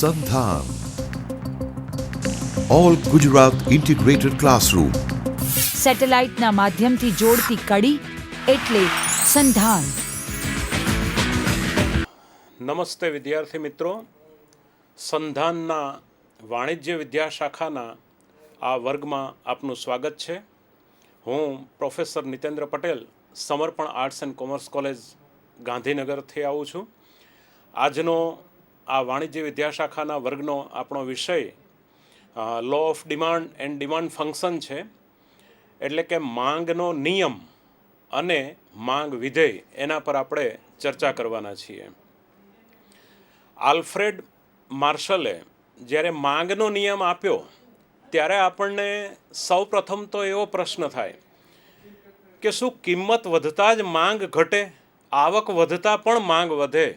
સંધાન all Gujarat integrated classroom સેટેલાઇટના માધ્યમથી જોડતી કડી એટલે સંધાન. નમસ્તે વિદ્યાર્થી મિત્રો, સંધાનના વાણિજ્ય વિદ્યાશાખાના આ વર્ગમાં આપનું સ્વાગત છે. હું પ્રોફેસર નીતેન્દ્ર પટેલ, સમર્પણ આર્ટ્સ એન્ડ કોમર્સ કોલેજ ગાંધીનગરથી આવું છું. આજનો આ વાણિજ્ય વિદ્યાશાખાના વર્ગનો આપણો વિષય law of demand and demand function છે, એટલે કે માંગનો નિયમ અને માંગ વિધેય, એના પર આપણે ચર્ચા કરવાના છીએ. આલ્ફ્રેડ માર્શલે જ્યારે માંગનો નિયમ આપ્યો ત્યારે આપણને સૌપ્રથમ તો એવો પ્રશ્ન થાય કે શું કિંમત વધતા જ માંગ ઘટે, આવક વધતા પણ માંગ વધે?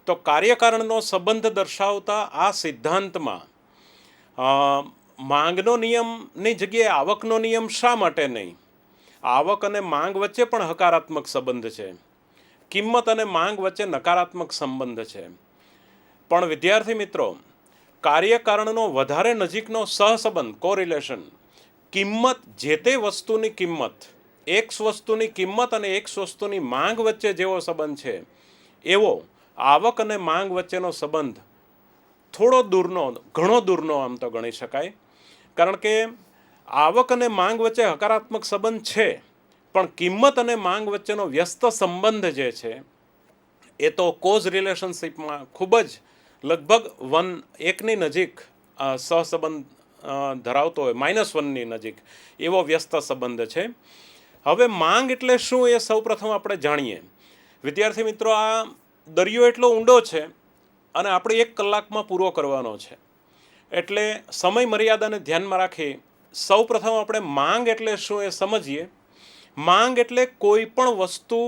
તો કાર્યકારણનો સંબંધ દર્શાવતા આ સિદ્ધાંતમાં માંગનો નિયમની જગ્યાએ આવકનો નિયમ શા માટે નહીં? આવક અને માંગ વચ્ચે પણ હકારાત્મક સંબંધ છે, કિંમત અને માંગ વચ્ચે નકારાત્મક સંબંધ છે. પણ વિદ્યાર્થી મિત્રો, કાર્યકારણનો વધારે નજીકનો સહસંબંધ, કોરિલેશન, કિંમત, જે તે વસ્તુની કિંમત, એક વસ્તુની કિંમત અને એક વસ્તુની માંગ વચ્ચે જેવો સંબંધ છે, એવો આવક અને માંગ વચ્ચેનો સંબંધ થોડો દૂરનો, ઘણો દૂરનો આમ તો ગણી શકાય. કારણ કે આવક અને માંગ વચ્ચે હકારાત્મક સંબંધ છે, પણ કિંમત અને માંગ વચ્ચેનો વ્યસ્ત સંબંધ જે છે એ તો કોઝ રિલેશનશીપમાં ખૂબ જ લગભગ 1ની નજીક સહસંબંધ ધરાવતો હોય, -1ની નજીક એવો વ્યસ્ત સંબંધ છે. હવે માંગ એટલે શું એ સૌપ્રથમ આપણે જાણીએ. વિદ્યાર્થી મિત્રો, આ દરિયો એટલો ઊંડો છે અને આપણે 1 કલાકમાં પૂરો કરવાનો છે, એટલે સમય મર્યાદાને ધ્યાનમાં રાખી સૌપ્રથમ આપણે માંગ એટલે શું એ સમજીએ. માંગ એટલે કોઈ પણ વસ્તુ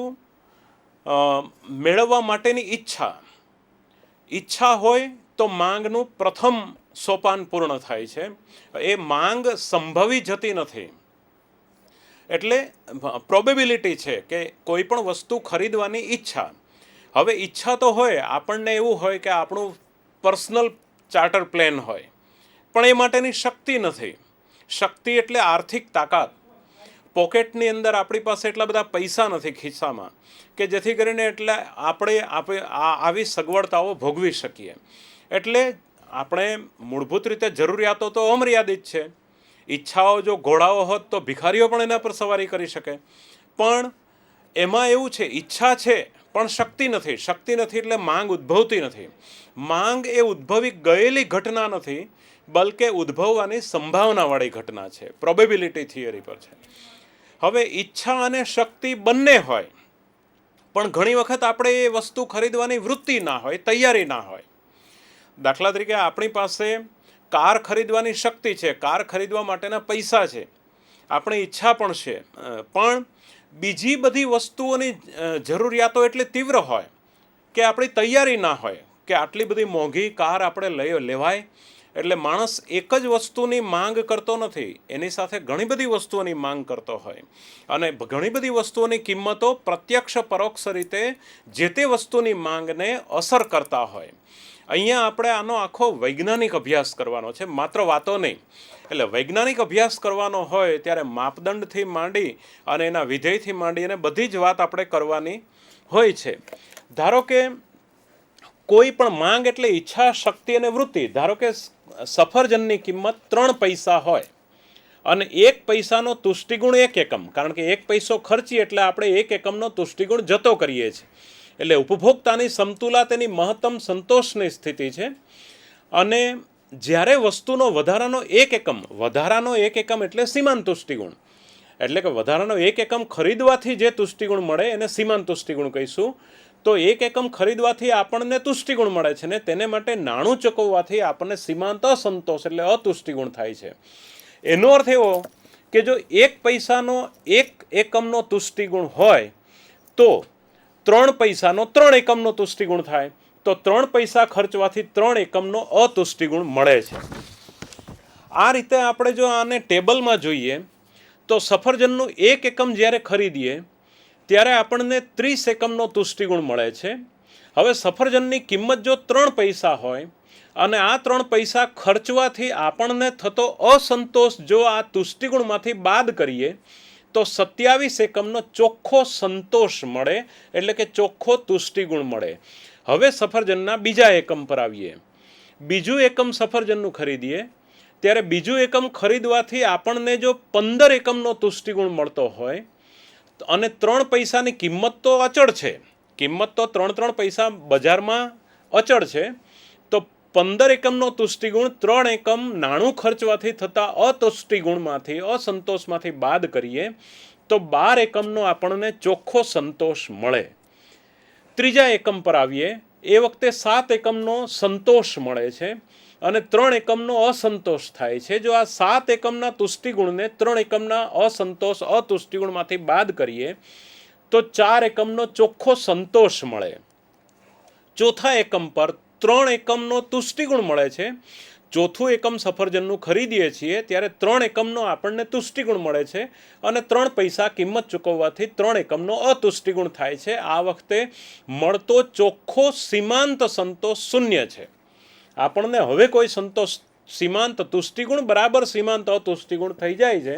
મેળવવા માટેની ઈચ્છા હોય તો માંગનું પ્રથમ સોપાન પૂર્ણ થાય છે. એ માંગ સંભવી જતી નથી, એટલે પ્રોબેબિલિટી છે કે કોઈ પણ વસ્તુ ખરીદવાની ઈચ્છા. હવે ઈચ્છા તો હોય, આપણને એવું હોય કે આપણું પર્સનલ ચાર્ટર પ્લેન હોય, પણ એ માટેની શક્તિ નથી. શક્તિ એટલે આર્થિક તાકાત. પોકેટની અંદર આપણી પાસે એટલા બધા પૈસા નથી ખિસ્સામાં કે જેથી કરીને એટલે આપણે આવી સગવડતાઓ ભોગવી શકીએ. એટલે આપણે મૂળભૂત રીતે જરૂરિયાતો તો અમર્યાદિત છે. ઈચ્છાઓ જો ઘોડાઓ હોત તો ભિખારીઓ પણ એના પર સવારી કરી શકે. પણ એમાં એવું છે, ઈચ્છા છે પણ શક્તિ નથી. શક્તિ નથી એટલે માંગ ઉદ્ભવતી નથી. માંગ એ ઉદ્ભવી ગયેલી ઘટના નથી, બલકે ઉદ્ભવવાની સંભાવનાવાળી ઘટના છે, પ્રોબેબિલિટી થિયરી પર છે. હવે ઈચ્છા અને શક્તિ બંને હોય, પણ ઘણી વખત આપણે એ વસ્તુ ખરીદવાની વૃત્તિ ના હોય, તૈયારી ના હોય. દાખલા તરીકે આપણી પાસે કાર ખરીદવાની શક્તિ છે, કાર ખરીદવા માટેના પૈસા છે, આપણી ઈચ્છા પણ છે, પણ બીજી બધી વસ્તુઓની જરૂરિયાતો એટલી તીવ્ર હોય કે આપણી તૈયારી ના હોય કે આટલી બધી મોંઘી કાર આપણે લેવાય. એટલે માણસ એક જ વસ્તુની માંગ કરતો નથી, એની સાથે ઘણી બધી વસ્તુઓની માંગ કરતો હોય, અને ઘણી બધી વસ્તુઓની કિંમતો પ્રત્યક્ષ પરોક્ષ રીતે જે તે વસ્તુની માંગને અસર કરતા હોય. અહીંયા આપણે આનો આખો વૈજ્ઞાનિક અભ્યાસ કરવાનો છે, માત્ર વાતો નહીં. એટલે વૈજ્ઞાનિક અભ્યાસ કરવાનો હોય ત્યારે માપદંડથી માંડી અને એના વિધેયથી માંડી અને બધી જ વાત આપણે કરવાની હોય છે. ધારો કે કોઈ પણ માંગ એટલે ઈચ્છા, શક્તિ અને વૃત્તિ. ધારો કે સફરજનની કિંમત 3 પૈસા હોય અને 1 પૈસાનો તુષ્ટિગુણ 1 એકમ, કારણ કે 1 પૈસો ખર્ચી એટલે આપણે 1 એકમનો તુષ્ટિગુણ જતો કરીએ છીએ. એટલે ઉપભોક્તાની સમતુલા તેની મહત્તમ સંતોષની સ્થિતિ છે. અને જ્યારે વસ્તુનો વધારાનો 1 એકમ એટલે સીમાંત તુષ્ટિગુણ, એટલે કે વધારાનો 1 એકમ ખરીદવાથી જે તુષ્ટિગુણ મળે એને સીમાંત તુષ્ટિગુણ કહીશું. તો 1 એકમ ખરીદવાથી આપણને તુષ્ટિગુણ મળે છે ને તેને માટે નાણું ચૂકવવાથી આપણને સીમાંત અસંતોષ એટલે અતુષ્ટિગુણ થાય છે. એનો અર્થ એવો કે જો 1 પૈસાનો 1 એકમનો તુષ્ટિગુણ હોય તો 3 પૈસાનો 3 એકમનો તુષ્ટિગુણ થાય, તો 3 પૈસા ખર્ચવાથી 3 એકમનો અતુષ્ટિગુણ મળે છે. આ રીતે આપણે જો આને ટેબલમાં જોઈએ તો સફરજનનું 1 એકમ જ્યારે ખરીદીએ ત્યારે આપણને 30 એકમનો તુષ્ટિગુણ મળે છે. હવે સફરજનની કિંમત જો 3 પૈસા હોય અને આ 3 પૈસા ખર્ચવાથી આપણને થતો અસંતોષ જો આ તુષ્ટિગુણમાંથી બાદ કરીએ તો 27 એકમનો ચોખ્ખો સંતોષ મળે, એટલે કે ચોખ્ખો તુષ્ટિગુણ મળે. હવે સફરજનના બીજા એકમ પર આવીએ. બીજું એકમ સફરજનનું ખરીદીએ ત્યારે બીજું એકમ ખરીદવાથી આપણને જો 15 એકમનો તુષ્ટિગુણ મળતો હોય અને 3 પૈસાની કિંમત તો અચળ છે, કિંમત તો 3 પૈસા બજારમાં અચળ છે, તો 15 એકમનો તુષ્ટિગુણ 3 એકમ નાણું ખર્ચવાથી થતા અતુષ્ટિગુણમાંથી અસંતોષમાંથી બાદ કરીએ તો 12 એકમનો આપણને ચોખ્ખો સંતોષ મળે. ત્રીજા એકમ પર આવીએ, એ વખતે 7 એકમનો સંતોષ મળે છે અને 3 એકમનો અસંતોષ થાય છે. જો આ 7 એકમના તુષ્ટિગુણને 3 એકમના અસંતોષ અતુષ્ટિગુણમાંથી બાદ કરીએ તો 4 એકમનો ચોખ્ખો સંતોષ મળે. ચોથા એકમ પર 3 એકમનો તુષ્ટિગુણ મળે છે. ચોથું એકમ સફરજનનું ખરીદીએ છીએ ત્યારે 3 એકમનો આપણને તુષ્ટિગુણ મળે છે અને 3 પૈસા કિંમત ચૂકવવાથી 3 એકમનો અતુષ્ટિગુણ થાય છે. આ વખતે મળતો ચોખ્ખો સીમાંત સંતોષ 0 છે. આપણને હવે કોઈ સંતોષ સીમાંત તુષ્ટિગુણ બરાબર સીમાંત અતુષ્ટિગુણ થઈ જાય છે.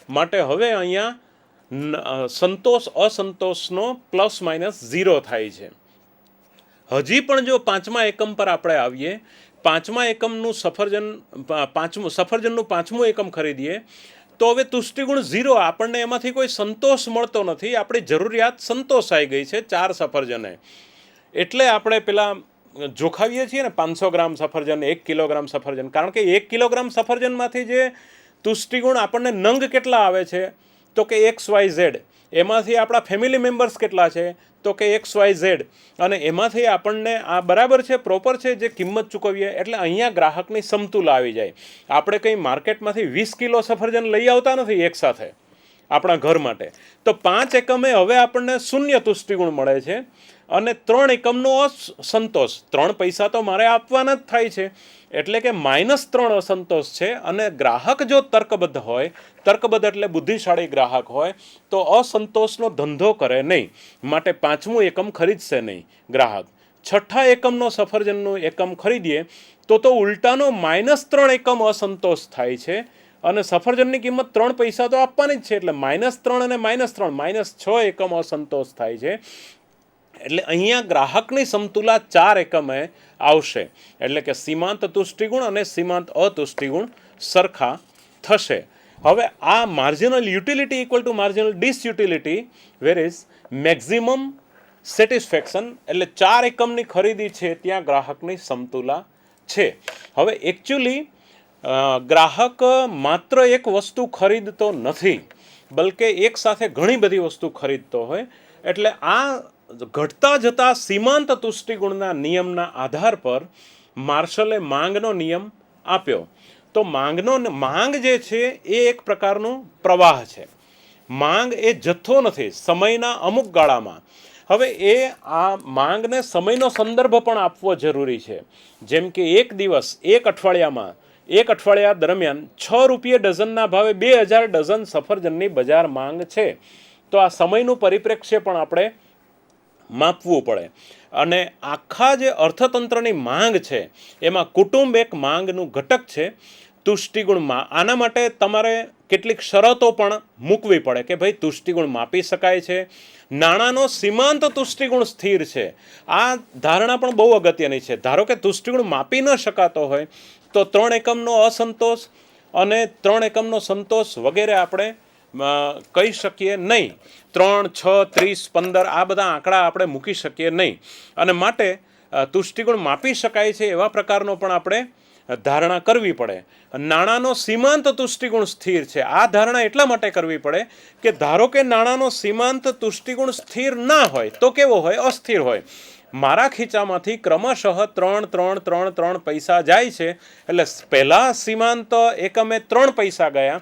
માટે હવે અહીંયા સંતોષ અસંતોષનો પ્લસ માઇનસ 0 થાય છે. હજી પણ જો 5મા એકમ પર આપણે આવીએ, 5મા એકમનું સફરજનનું 5મું એકમ ખરીદીએ તો હવે તુષ્ટિગુણ 0, આપણને એમાંથી કોઈ સંતોષ મળતો નથી. આપણી જરૂરિયાત સંતોષાઈ ગઈ છે 4 સફરજને. એટલે આપણે પેલા જોખાવીએ છીએ ને 500 ગ્રામ સફરજન, 1 કિલોગ્રામ સફરજન, કારણ કે 1 કિલોગ્રામ સફરજનમાંથી જે તુષ્ટિગુણ આપણને નંગ કેટલા આવે છે તો કે XYZ, એમાંથી આપણા ફેમિલી મેમ્બર્સ કેટલા છે તો કે XYZ, અને એમાંથી આપણને આ બરાબર છે, પ્રોપર છે જે કિંમત ચૂકવીએ. એટલે અહીંયા ગ્રાહકની સમતુલા આવી જાય. આપણે કંઈ માર્કેટમાંથી 20 કિલો સફરજન લઈ આવતા નથી એકસાથે આપણા ઘર માટે, તો 5 એકમે હવે આપણને 0 તુષ્ટિગુણ મળે છે અને 3 એકમનો અસંતોષ. 3 પૈસા તો મારે આપવાના જ થાય છે, એટલે કે -3 અસંતોષ છે. અને ગ્રાહક જો તર્કબદ્ધ હોય, તર્કબદ્ધ એટલે બુદ્ધિશાળી ગ્રાહક હોય, તો અસંતોષનો ધંધો કરે નહીં, માટે 5મું એકમ ખરીદશે નહીં ગ્રાહક. 6ઠા એકમનો સફરજનનું એકમ ખરીદીએ તો ઉલટાનો -3 એકમ અસંતોષ થાય છે અને સફરજનની કિંમત 3 પૈસા તો આપવાની જ છે, એટલે -3 અને -3 -6 એકમ અસંતોષ થાય છે. એટલે અહીંયા ગ્રાહકની સમતુલા 4 એકમે આવશે, એટલે કે સીમાંત તુષ્ટિગુણ અને સીમાંત અતુષ્ટિગુણ સરખા થશે. હવે આ marginal utility equal to marginal disutility where is maximum satisfaction, એટલે 4 એકમની ખરીદી છે ત્યાં ગ્રાહકની સમતુલા છે. હવે એકચ્યુઅલી ગ્રાહક માત્ર એક વસ્તુ ખરીદતો નથી, બલકે એક સાથે ઘણી બધી વસ્તુ ખરીદતો હોય. એટલે આ ઘટતા જતા સીમાંત તુષ્ટિગુણના નિયમના આધાર પર માર્શલે માંગનો નિયમ આપ્યો. તો માંગ જે છે એ એક પ્રકારનું પ્રવાહ છે. માંગ એ જથ્થો નથી સમયના અમુક ગાળામાં. હવે એ આ માંગને સમયનો સંદર્ભ પણ આપવો જરૂરી છે. જેમ કે એક દિવસ, એક અઠવાડિયા દરમિયાન 6 રૂપિયા ડઝનના ભાવે 2000 ડઝન સફરજનની બજાર માંગ છે. તો આ સમયનું પરિપ્રેક્ષ્ય પણ આપણે માપવું પડે. અને આખા જે અર્થતંત્રની માંગ છે એમાં કુટુંબ એક માંગનું ઘટક છે. તુષ્ટિગુણમાં આના માટે તમારે કેટલીક શરતો પણ મૂકવી પડે કે ભાઈ તુષ્ટિગુણ માપી શકાય છે, નાણાંનો સીમાંત તુષ્ટિગુણ સ્થિર છે. આ ધારણા પણ બહુ અગત્યની છે. ધારો કે તુષ્ટિગુણ માપી ન શકાતો હોય તો 3 એકમનો અસંતોષ અને 3 એકમનો સંતોષ વગેરે આપણે કહી શકીએ નહીં. 3, 6, 30, 15 આ બધા આંકડા આપણે મૂકી શકીએ નહીં. અને માટે તુષ્ટિગુણ માપી શકાય છે એવા પ્રકારનો પણ આપણે ધારણા કરવી પડે. નાણાંનો સીમાંત તુષ્ટિગુણ સ્થિર છે, આ ધારણા એટલા માટે કરવી પડે કે ધારો કે નાણાંનો સીમાંત તુષ્ટિગુણ સ્થિર ના હોય તો કેવો હોય? અસ્થિર હોય. મારા ખીચામાંથી ક્રમશઃ 3 પૈસા જાય છે, એટલે પહેલા સીમાંત એકમે 3 પૈસા ગયા,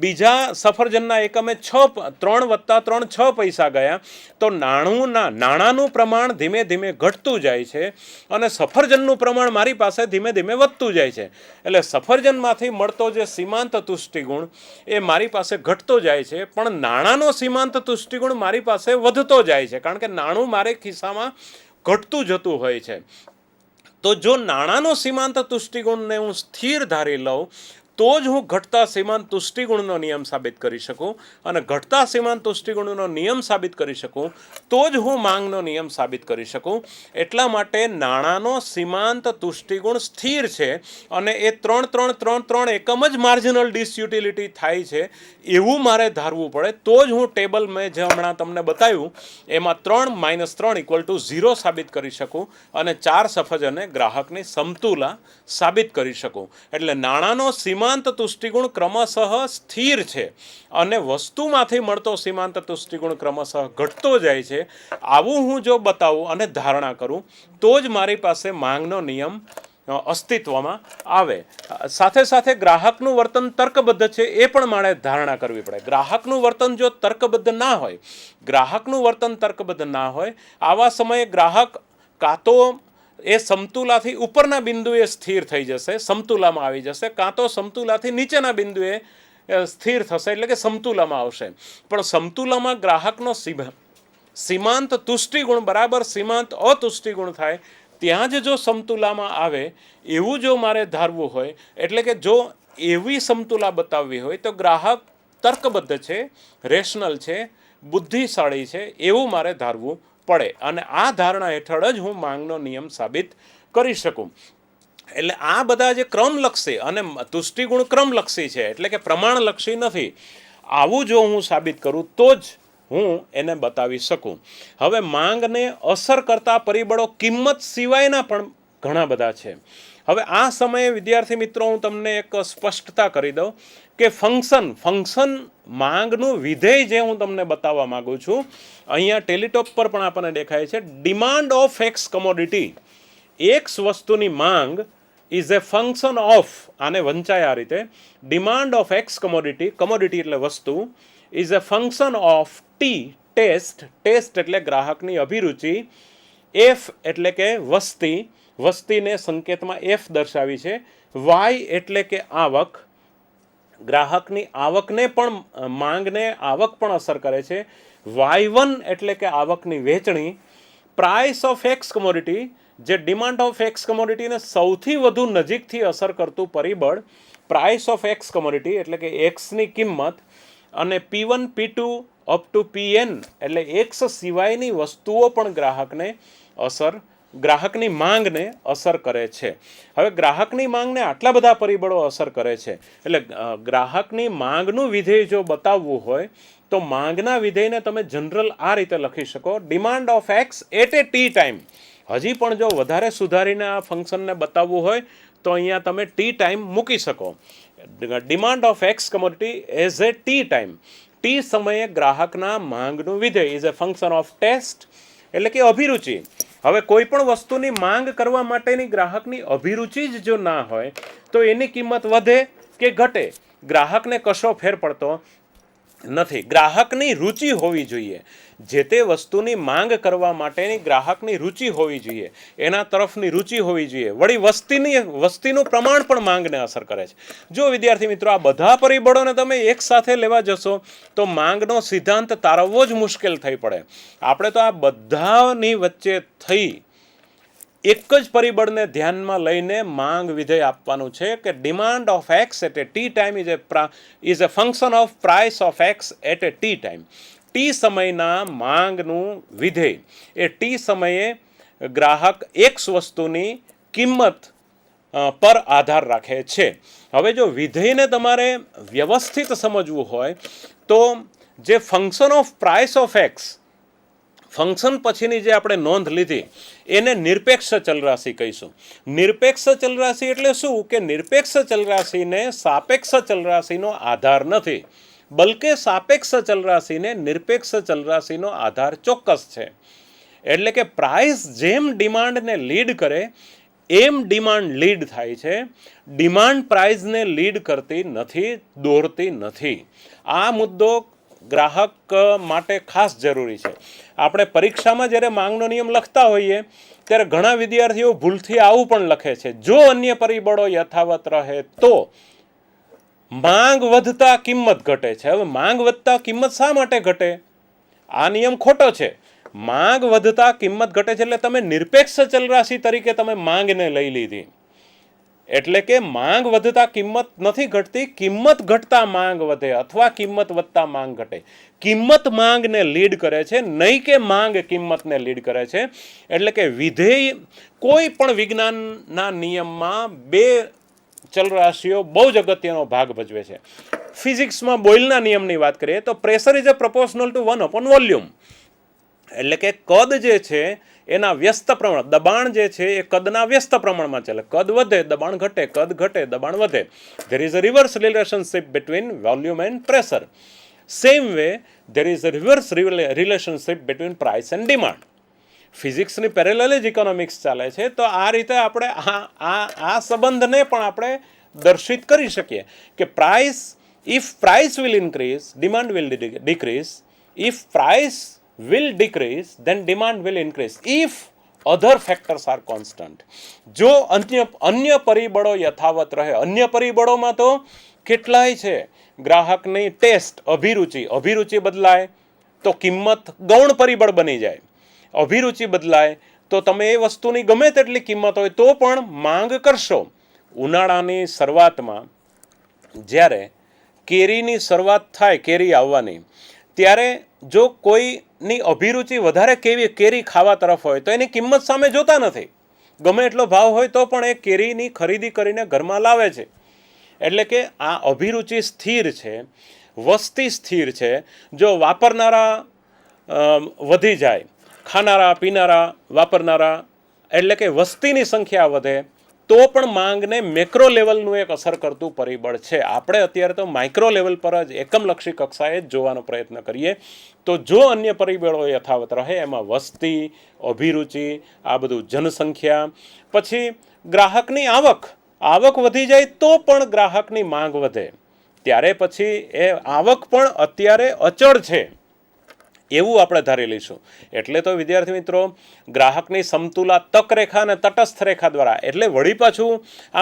બીજા સફરજનના એકમે 3 વત્તા 3 6 પૈસા ગયા. તો નાણાંનું પ્રમાણ ધીમે ધીમે ઘટતું જાય છે અને સફરજનનું પ્રમાણ મારી પાસે ધીમે ધીમે વધતું જાય છે. એટલે સફરજનમાંથી મળતો જે સીમાંત તુષ્ટિગુણ એ મારી પાસે ઘટતો જાય છે, પણ નાણાંનો સીમાંત તુષ્ટિગુણ મારી પાસે વધતો જાય છે, કારણ કે નાણું મારે ખિસ્સામાં ઘટતું જતું હોય છે. તો જો નાણાંનો સીમાંત તુષ્ટિગુણને હું સ્થિર ધારી લઉં તો જ હું ઘટતા સીમાંત તુષ્ટિગુણનો નિયમ સાબિત કરી શકું, અને ઘટતા સીમાંત તુષ્ટિગુણનો નિયમ સાબિત કરી શકું તો જ હું માંગનો નિયમ સાબિત કરી શકું. એટલા માટે નાણાંનો સીમાંત તુષ્ટિગુણ સ્થિર છે અને એ 3 3 3 3 એકમ જ માર્જિનલ ડિસયુટિલિટી થાય છે એવું મારે ધારવું પડે તો જ હું ટેબલ મેં જે હમણાં તમને બતાવ્યું એમાં 3 - 3 = 0 સાબિત કરી શકું અને 4 સફજને ગ્રાહકની સમતુલા સાબિત કરી શકું. એટલે નાણાંનો સીમાંત તુષ્ટિગુણ ક્રમશઃ સ્થિર છે અને વસ્તુમાંથી મળતો સીમાંત તુષ્ટિગુણ ક્રમશઃ ઘટતો જાય છે. આવું હું જો બતાવું અને ધારણા કરું તો જ મારી પાસે માંગનો નિયમ અસ્તિત્વમાં આવે. સાથે સાથે ગ્રાહકનું વર્તન તર્કબદ્ધ છે એ પણ મારે ધારણા કરવી પડે. ગ્રાહકનું વર્તન જો તર્કબદ્ધ ના હોય, ગ્રાહકનું વર્તન તર્કબદ્ધ ના હોય, આવા સમયે ગ્રાહક કાં તો એ સમતુલાથી ઉપરના બિંદુએ સ્થિર થઈ જશે, સમતુલામાં આવી જશે, કાં તો સમતુલાથી નીચેના બિંદુએ સ્થિર થશે, એટલે કે સમતુલામાં આવશે. પણ સમતુલામાં ગ્રાહકનો સીમાંત તુષ્ટિગુણ બરાબર સીમાંત અતુષ્ટિગુણ થાય ત્યાં જ જો સમતુલામાં આવે એવું જો મારે ધારવું હોય, એટલે કે જો એવી સમતુલા બતાવવી હોય તો ગ્રાહક તર્કબદ્ધ છે, રેશનલ છે, બુદ્ધિશાળી છે એવું મારે ધારવું પડે. અને આ ધારણા હેઠળ જ હું માંગનો નિયમ સાબિત કરી શકું. એટલે આ બધા જે ક્રમલક્ષી અને તુષ્ટિગુણ ક્રમલક્ષી છે, એટલે કે પ્રમાણલક્ષી નથી, આવું જો હું સાબિત કરું તો જ હું એને બતાવી શકું. હવે માંગને અસર કરતા પરિબળો કિંમત સિવાયના પણ ઘણા બધા છે. હવે આ સમયે વિદ્યાર્થી મિત્રો હું તમને એક સ્પષ્ટતા કરી દઉં કે ફંક્શન માંગનું વિધેય જે હું તમને બતાવવા માગું છું, અહીંયા ટેલિટોપ પર પણ આપણને દેખાય છે. Demand of X commodity, x વસ્તુની માંગ ઇઝ એ ફંક્શન ઓફ, આને વંચાય આ રીતે, demand of X commodity, commodity એટલે વસ્તુ, is a function of T, taste એટલે ગ્રાહકની અભિરુચિ, એફ એટલે કે વસ્તી, વસ્તીને સંકેતમાં એફ દર્શાવી છે, વાય એટલે કે આવક, ગ્રાહકની આવકને પણ, માંગને આવક પણ અસર કરે છે, Y1 એટલે કે આવકની વહેંચણી, પ્રાઇસ ઓફ એક્સ કમોડિટી, જે ડિમાન્ડ ઓફ એક્સ કમોડિટીને સૌથી વધુ નજીકથી અસર કરતું પરિબળ, પ્રાઇસ ઓફ એક્સ કમોડિટી એટલે કે એક્સની કિંમત, અને P1 P2 up to Pn એટલે એક્સ સિવાયની વસ્તુઓ પણ ગ્રાહકની માંગને અસર કરે છે. હવે ગ્રાહકની માંગને આટલા બધા પરિબળો અસર કરે છે, એટલે ગ્રાહકની માંગનું વિધેય જો બતાવવું હોય તો માંગના વિધેયને તમે જનરલ આ રીતે લખી શકો, demand of X at a T time. હજી પણ જો વધારે સુધારીને આ ફંક્શનને બતાવવું હોય તો અહીંયા તમે ટી ટાઈમ મૂકી શકો. Demand of X commodity as a T time, T સમયે ગ્રાહકના માંગનું વિધેય is a function of taste એટલે કે અભિરુચિ. હવે કોઈ પણ વસ્તુની માંગ કરવા માટેની ગ્રાહકની અભિરુચિ જ જો ના હોય તો એની કિંમત વધે કે ઘટે ગ્રાહકને કશો ફેર પડતો નથી. ગ્રાહકની રુચિ હોવી જોઈએ, જે તે વસ્તુની માંગ કરવા માટેની ગ્રાહકની રુચિ હોવી જોઈએ, એના તરફની રુચિ હોવી જોઈએ. વળી વસ્તીનું પ્રમાણ પણ માંગને અસર કરે છે. જો વિદ્યાર્થી મિત્રો આ બધા પરિબળોને તમે એક સાથે લેવા જશો તો માંગનો સિદ્ધાંત તારવવો જ મુશ્કેલ થઈ પડે. આપણે તો આ બધાની વચ્ચે થઈ એક જ પરિબળને ધ્યાનમાં લઈને માંગ વિધેય આપવાનું છે કે demand of X at a T time is a function of price of X at a T time. T સમયના માંગનું વિધેય એ ટી સમયે ગ્રાહક એક્સ વસ્તુની કિંમત પર આધાર રાખે છે. હવે જો વિધેયને તમારે વ્યવસ્થિત સમજવું હોય તો જે function of price of x, function પછીની જે આપણે નોંધ લીધી એને નિરપેક્ષ ચલરાશિ કહીશું. નિરપેક્ષ ચલરાશિ એટલે શું કે નિરપેક્ષ ચલરાશિને સાપેક્ષ ચલરાશિનો આધાર નથી, બલકે સાપેક્ષ ચલરાશિને નિરપેક્ષ ચલરાશિનો આધાર ચોક્કસ છે. એટલે કે પ્રાઇસ જેમ ડિમાન્ડને લીડ કરે એમ ડિમાન્ડ લીડ થાય છે, ડિમાન્ડ પ્રાઇઝને લીડ કરતી નથી, દોરતી નથી. આ મુદ્દો ગ્રાહક માટે ખાસ જરૂરી છે. આપણે પરીક્ષામાં જ્યારે માંગનો નિયમ લખતા હોઈએ ત્યારે ઘણા વિદ્યાર્થીઓ ભૂલથી આવું પણ લખે છે, જો અન્ય પરિબળો યથાવત રહે તો માંગ વધતા કિંમત ઘટે છે. હવે માંગ વધતા કિંમત શા માટે ઘટે? આ નિયમ ખોટો છે. માંગ વધતા કિંમત ઘટે છે, એટલે તમે નિરપેક્ષ ચલરાશિ તરીકે તમે માંગને લઈ લીધી. એટલે કે માંગ વધતા કિંમત નથી ઘટતી, કિંમત ઘટતા માંગ વધે અથવા કિંમત વધતા માંગ ઘટે. કિંમત માંગને લીડ કરે છે, નહીં કે માંગ કિંમતને લીડ કરે છે. એટલે કે વિધેય કોઈ પણ વિજ્ઞાનના નિયમમાં બે ચલરાશિઓ બહુ જ અગત્યનો ભાગ ભજવે છે. ફિઝિક્સમાં બોયલના નિયમની વાત કરીએ તો pressure is a proportional to one by volume. એટલે કે કદ જે છે એના વ્યસ્ત પ્રમાણ, દબાણ જે છે એ કદના વ્યસ્ત પ્રમાણમાં ચાલે. કદ વધે દબાણ ઘટે, કદ ઘટે દબાણ વધે. There is a reverse relationship between volume and pressure. Same way there is a reverse relationship between price and demand. ફિઝિક્સની પેરેલલ જ ઇકોનોમિક્સ ચાલે છે. તો આ રીતે આપણે આ સંબંધને પણ આપણે દર્શિત કરી શકીએ કે price, if price will increase, demand will decrease. If price will decrease, then demand will increase if other factors are constant. જો અન્ય પરિબળો યથાવત રહે. અન્ય પરિબળોમાં તો કેટલાય છે. ગ્રાહકની ટેસ્ટ, અભિરુચિ બદલાય તો કિંમત ગૌણ પરિબળ બની જાય. અભિરુચિ બદલાય તો તમે એ વસ્તુની ગમે તેટલી કિંમત હોય તો પણ માંગ કરશો. ઉનાળાની શરૂઆતમાં જ્યારે કેરીની શરૂઆત થાય, કેરી આવવાની, ત્યારે જો કોઈની અભિરુચિ વધારે કેરી ખાવા તરફ હોય તો એની કિંમત સામે જોતા નથી. ગમે એટલો ભાવ હોય તો પણ એ કેરીની ખરીદી કરીને ઘરમાં લાવે છે. એટલે કે આ અભિરુચિ સ્થિર છે, વસ્તી સ્થિર છે. જો વાપરનારા વધી જાય, ખાનારા પીનારા વાપરનારા, એટલે કે વસ્તીની સંખ્યા વધે તો પણ માંગને મેક્રો લેવલનું એક અસર કરતું પરિબળ છે. આપણે અત્યારે તો માઇક્રો લેવલ પર જ એકમલક્ષી કક્ષાએ જ જોવાનો પ્રયત્ન કરીએ. તો જો અન્ય પરિબળો યથાવત રહે, એમાં વસ્તી, અભિરુચિ, આ બધું જનસંખ્યા, પછી ગ્રાહકની આવક વધી જાય તો પણ ગ્રાહકની માંગ વધે. ત્યારે પછી એ આવક પણ અત્યારે અચળ છે એવું આપણે ધારી લઈશું. એટલે તો વિદ્યાર્થી મિત્રો, ગ્રાહકની સમતુલા તક રેખા અને તટસ્થ રેખા દ્વારા, એટલે વળી પાછું આ